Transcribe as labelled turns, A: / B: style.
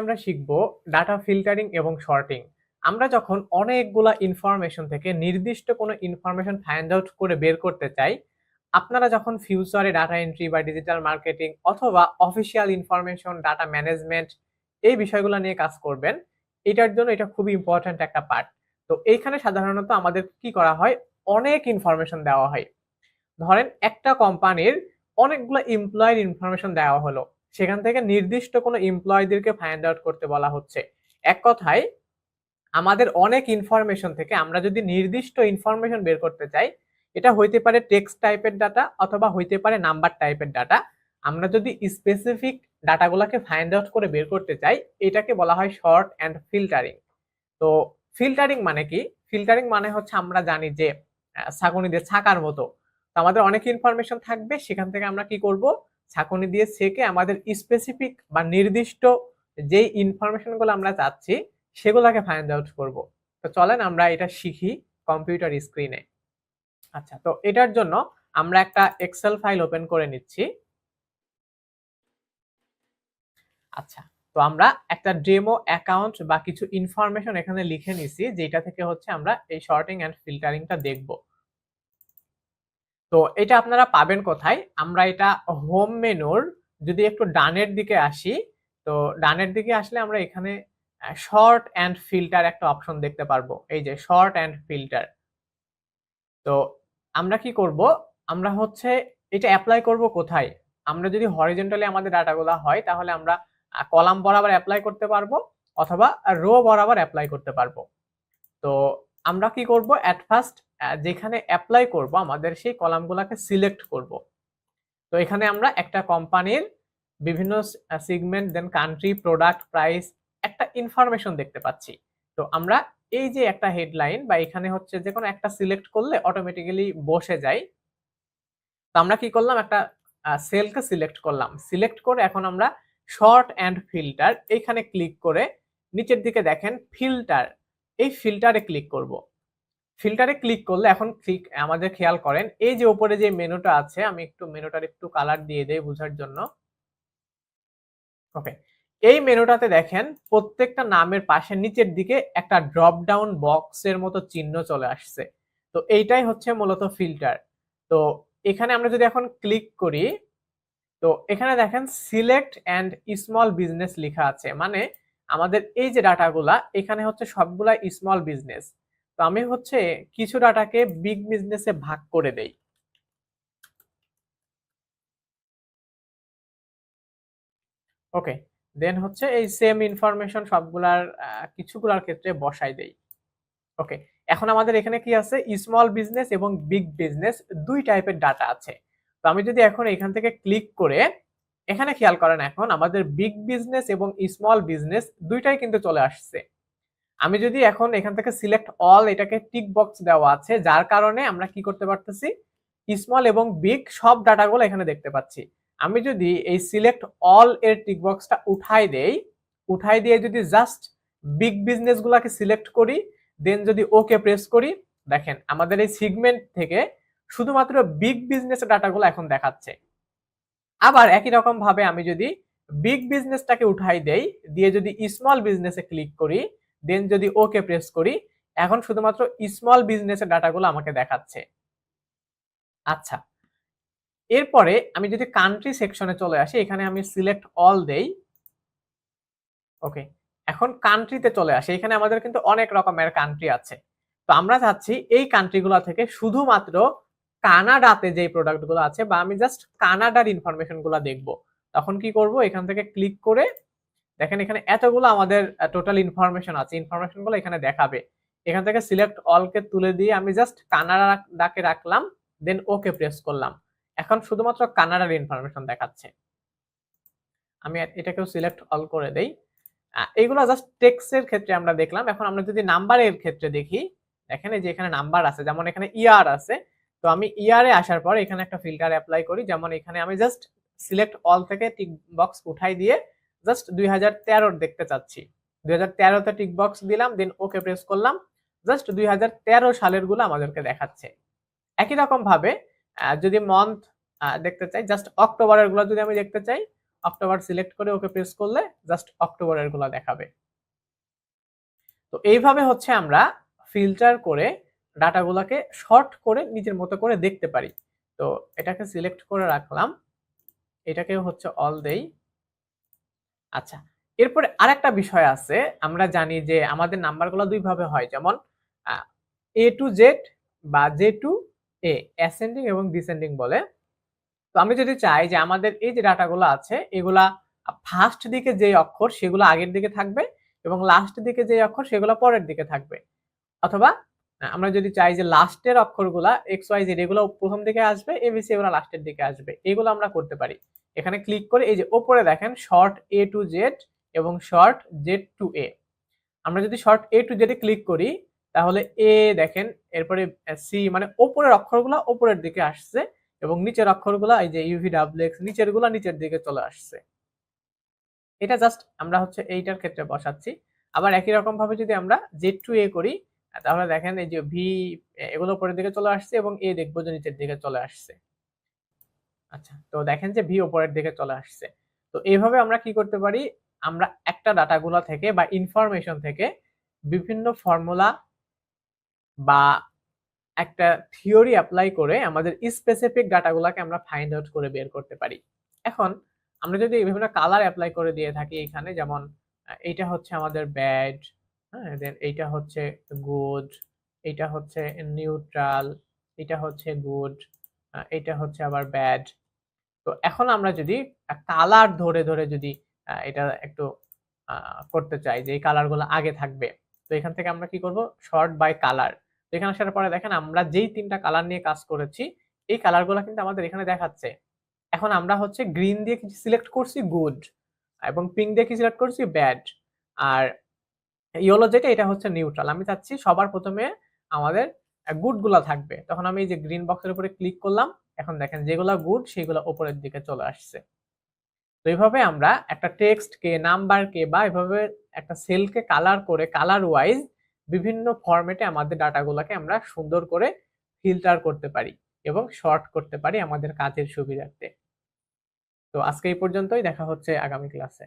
A: আমরা শিখব data filtering এবং শর্টিং। আমরা যখন অনেকগুলা ইনফরমেশন থেকে নির্দিষ্ট কোনো ইনফরমেশন ফাইন্ড আউট করে বের করতে চাই, আপনারা যখন ফিউচারে ডাটা এন্ট্রি বা ডিজিটাল মার্কেটিং অথবা অফিসিয়াল ইনফরমেশন ডাটা ম্যানেজমেন্ট এই বিষয়গুলো নিয়ে কাজ করবেন, এটার জন্য এটা খুবই ইম্পর্ট্যান্ট একটা পার্ট। তো এইখানে সাধারণত আমাদের কি করা হয়, অনেক ইনফরমেশন দেওয়া হয়। ধরেন একটা কোম্পানির অনেকগুলো এমপ্লয়ের ইনফরমেশন দেওয়া হলো, সেখান থেকে নির্দিষ্ট কোনো এমপ্লয়ীদেরকে ফাইন্ড আউট করতে বলা হচ্ছে। এক কথায় আমাদের অনেক ইনফরমেশন থেকে আমরা যদি নির্দিষ্ট ইনফরমেশন বের করতে চাই, এটা হইতে পারে টেক্সট টাইপের ডাটা অথবা হইতে পারে নাম্বার টাইপের ডাটা। আমরা যদি স্পেসিফিক ডাটাগুলোকে ফাইন্ড আউট করে বের করতে চাই, এটাকে বলা হয় শর্ট অ্যান্ড ফিল্টারিং। তো ফিল্টারিং মানে কি? ফিল্টারিং মানে হচ্ছে আমরা জানি যে ছাঁকনি দিয়ে ছাঁকার মতো। তো আমাদের অনেক ইনফরমেশন থাকবে, সেখান থেকে আমরা কি করব? ছাঁকনি দিয়ে ছেঁকে আমাদের স্পেসিফিক বা নির্দিষ্ট যেই ইনফরমেশন গুলো আমরা চাচ্ছি সেগুলাকে ফাইন্ড আউট করব। তো চলেন আমরা এটা শিখি কম্পিউটার স্ক্রিনে। আচ্ছা, তো এটার জন্য আমরা একটা এক্সেল ফাইল ওপেন করে নিচ্ছি। আচ্ছা, তো আমরা একটা ডেমো অ্যাকাউন্ট বা কিছু ইনফরমেশন এখানে লিখে নিছি, যেটা থেকে হচ্ছে আমরা এই শর্টিং এন্ড ফিল্টারিংটা দেখব। তো এটা আপনারা পাবেন কোথায়? আমরা এটা হোম মেনুর যদি একটু ডানের দিকে আসি, তো ডানের দিকে আসলে আমরা এখানে শর্ট অ্যান্ড ফিল্টার একটা অপশন দেখতে পারবো। এই যে শর্ট অ্যান্ড ফিল্টার। তো আমরা কি করব? আমরা হচ্ছে এটা এপ্লাই করব কোথায়? আমরা যদি হরিজন্টালি আমাদের ডাটাগুলা হয়, তাহলে আমরা কলাম বরাবর এপ্লাই করতে পারবো অথবা রো বরাবর এপ্লাই করতে পারবো। তো আমরা কি করব? এট ফার্স্ট যেখানে এপ্লাই করব আমাদের সেই কলামগুলাকে সিলেক্ট করব। তো এখানে আমরা একটা কোম্পানির বিভিন্ন সেগমেন্ট, দেন কান্ট্রি, প্রোডাক্ট, প্রাইস একটা ইনফরমেশন দেখতে পাচ্ছি। তো আমরা এই যে একটা হেডলাইন বা এখানে হচ্ছে যেকোনো একটা সিলেক্ট করলে অটোমেটিক্যালি বসে যায়। তো আমরা কি করলাম? একটা সেলকে সিলেক্ট করলাম। সিলেক্ট করে এখন আমরা শর্ট অ্যান্ড ফিল্টার এইখানে ক্লিক করে নিচের দিকে দেখেন ফিল্টার, এই ফিল্টারে ক্লিক করব। ফিল্টারে ক্লিক করলে এখন ঠিক আমাদের খেয়াল করেন এই যে উপরে যে মেনুটা আছে, আমি একটু মেনুটার একটু কালার দিয়ে দেই বোঝার জন্য। ওকে, এই মেনুটাতে দেখেন প্রত্যেকটা নামের পাশে নিচের দিকে একটা ড্রপ ডাউন বক্সের মতো চিহ্ন চলে আসছে। তো এইটাই হচ্ছে মূলত ফিল্টার। তো এখানে আমরা যদি এখন ক্লিক করি, তো এখানে দেখেন সিলেক্ট অ্যান্ড স্মল বিজনেস লেখা আছে, মানে আমাদের এই যে ডাটাগুলা এখানে হচ্ছে সবগুলা স্মল বিজনেস। তো আমি হচ্ছে কিছু ডাটাকে বিগ বিজনেসে ভাগ করে দেই। ওকে, দেন হচ্ছে এই সেম ইনফরমেশন সবগুলার কিছুগুলার ক্ষেত্রে বসাই দেই। ওকে, এখন আমাদের এখানে কি আছে? স্মল বিজনেস এবং বিগ বিজনেস দুই টাইপের ডাটা আছে। তো আমি যদি এখন এখান থেকে ক্লিক করে এখানে খেয়াল করেন, এখন আমাদের বিগ বিজনেস এবং স্মল বিজনেস দুইটাই কিন্তু চলে আসছে। আমি যদি এখন এখান থেকে সিলেক্ট অল, এটাকে টিক বক্স দেওয়া আছে, যার কারণে আমরা কি করতে পারতেছি? স্মল এবং বিগ সব ডাটাগুলো এখানে দেখতে পাচ্ছি। আমি যদি এই সিলেক্ট অল এর টিক বক্সটা উঠাই দেই, উঠাই দিয়ে যদি জাস্ট বিগ বিজনেস গুলাকে সিলেক্ট করি, দেন যদি ওকে প্রেস করি, দেখেন আমাদের এই সেগমেন্ট থেকে শুধুমাত্র বিগ বিজনেস ডাটাগুলো এখন দেখাচ্ছে। আবার একই রকম ভাবে আমি যদি বিগ বিজনেসটাকে উঠাই দেই, দিয়ে যদি স্মল বিজনেসে ক্লিক করি, দেন যদি ওকে প্রেস করি, এখন শুধুমাত্র স্মল বিজনেসের ডাটাগুলো আমাকে দেখাচ্ছে। আচ্ছা, এরপরে আমি যদি কান্ট্রি সেকশনে চলে আসি, এখানে আমি সিলেক্ট অল দেই। ওকে, এখন কান্ট্রিতে চলে আসি, এখানে আমাদের কিন্তু অনেক রকমের কান্ট্রি আছে। তো আমরা চাচ্ছি এই কান্ট্রিগুলো থেকে শুধুমাত্র কানাডাতে যে প্রোডাক্টগুলো আছে বা আমি জাস্ট কানাডার ইনফরমেশন গুলো দেখবো। তখন কি করব? এখান থেকে ক্লিক করে দেখেন এখানে এতগুলো আমাদের টোটাল ইনফরমেশন আছে, ইনফরমেশন গুলো এখানে দেখাবে। এখান থেকে সিলেক্ট অল কে তুলে দিয়ে আমি জাস্ট কানাডাকে রাখলাম, দেন ওকে প্রেস করলাম। এখন শুধুমাত্র কানাডার ইনফরমেশন দেখাচ্ছে। আমি এটাকেও সিলেক্ট অল করে দেই। এইগুলো জাস্ট টেক্সট এর ক্ষেত্রে আমরা দেখলাম। এখন আমরা যদি নাম্বারের ক্ষেত্রে দেখি, দেখেন এই যে এখানে নাম্বার আছে, যেমন এখানে ইয়ার আছে। তো আমি ইয়ারে আসার পর এখানে একটা ফিল্টার অ্যাপ্লাই করি, যেমন এখানে আমি জাস্ট সিলেক্ট অল থেকে টিক বক্স উঠাই দিয়ে জাস্ট 2013 দেখতে চাচ্ছি। 2013 তে টিক বক্স দিলাম, দেন ওকে প্রেস করলাম। জাস্ট 2013 সালের গুলো আমাদেরকে দেখাচ্ছে। একই রকম ভাবে যদি মান্থ দেখতে চাই, জাস্ট অক্টোবরের গুলো যদি আমি দেখতে চাই, অক্টোবর সিলেক্ট করে ওকে প্রেস করলে জাস্ট অক্টোবরের গুলা দেখাবে। তো এইভাবে হচ্ছে আমরা ফিল্টার করে ডাটাগুলোকে শর্ট করে নিজের মতো করে দেখতে পারি। তো এটাকে সিলেক্ট করে রাখলাম, এটাকে হচ্ছে অল দেই। আচ্ছা, এরপরে আরেকটা বিষয় আছে। আমরা জানি যে আমাদের নাম্বারগুলো দুই ভাবে হয়, যেমন এ টু জেড বা জে টু এ, অ্যাসেন্ডিং এবং ডিসেন্ডিং বলে। তো আমি যদি চাই যে আমাদের এই যে ডাটাগুলো আছে এগুলা ফার্স্ট দিকে যে অক্ষর সেগুলো আগের দিকে থাকবে এবং লাস্ট দিকে যে অক্ষর সেগুলো পরের দিকে থাকবে, অথবা আমরা যদি চাই যে লাস্টের অক্ষরগুলা এক্স ওয়াই জেড এগুলো প্রথম দিকে আসবে, এবিসি এগুলো লাস্টের দিকে আসবে, এগুলো আমরা করতে পারি। এখানে ক্লিক করে এই যে ওপরে দেখেন শর্ট এ টু জেড এবং শর্ট জেড টু এ। আমরা যদি short A to Z A click করি তাহলে এ দেখেন, এরপরে সি মানে ওপরের অক্ষরগুলো ওপরের দিকে আসছে এবং নিচের অক্ষরগুলো এই যে ইউভি ডাব্লিউ এক্স নিচেরগুলো নিচের দিকে চলে আসছে। এটা জাস্ট আমরা হচ্ছে এইটার ক্ষেত্রে বসাচ্ছি। আবার একই রকম ভাবে যদি আমরা জেড টু এ করি তাহলে দেখেন এই যে ভি এগুলো উপরের দিকে চলে আসছে এবং এ দেখবো যে নিচের দিকে চলে আসছে। আচ্ছা, তো দেখেন যে ভি উপরের দিকে চলে আসছে। তো এইভাবে আমরা কি করতে পারি, আমরা একটা ডাটাগুলো থেকে বা ইনফরমেশন থেকে বিভিন্ন ফর্মুলা বা একটা থিওরি অ্যাপ্লাই করে আমাদের স্পেসিফিক ডাটাগুলোকে আমরা ফাইন্ড আউট করে বের করতে পারি। এখন আমরা যদি বিভিন্ন কালার অ্যাপ্লাই করে দিয়ে থাকি এখানে, যেমন এইটা হচ্ছে আমাদের ব্যাড, হ্যাঁ, দেন এইটা হচ্ছে গুড, এইটা হচ্ছে নিউট্রাল, এটা হচ্ছে গুড, এটা হচ্ছে আবার ব্যাড। তো এখন আমরা যদি কালার ধরে ধরে যদি এটা একটু করতে চাই যে এই কালারগুলো আগে থাকবে, তো এখান থেকে আমরা কি করব, শর্ট বাই কালার। তো এখানে আসার পরে দেখেন আমরা যেই ৩টা কালার নিয়ে কাজ করেছি এই কালারগুলো কিন্তু আমাদের এখানে দেখাচ্ছে। এখন আমরা হচ্ছে গ্রিন দিয়ে কিছু সিলেক্ট করছি গুড এবং পিঙ্ক দিয়ে কি সিলেক্ট করছি ব্যাড, আর ইয়েলো যেটা এটা হচ্ছে নিউট্রাল। আমি চাচ্ছি সবার প্রথমে আমাদের গুড গুলা থাকবে, তখন আমি এই যে গ্রিন বক্সের উপরে ক্লিক করলাম। এখন দেখেন যেগুলা গুড সেগুলো উপরের দিকে চলে আসছে। তো এইভাবে আমরা একটা টেক্সট কে, নাম্বার কে বা এভাবে একটা সেলকে কালার করে কালার ওয়াইজ বিভিন্ন ফরম্যাটে আমাদের ডাটাগুলোকে আমরা সুন্দর করে ফিল্টার করতে পারি এবং শর্ট করতে পারি আমাদের কাজের সুবিধার্থে। তো আজকে এই পর্যন্তই, দেখা হচ্ছে আগামী ক্লাসে।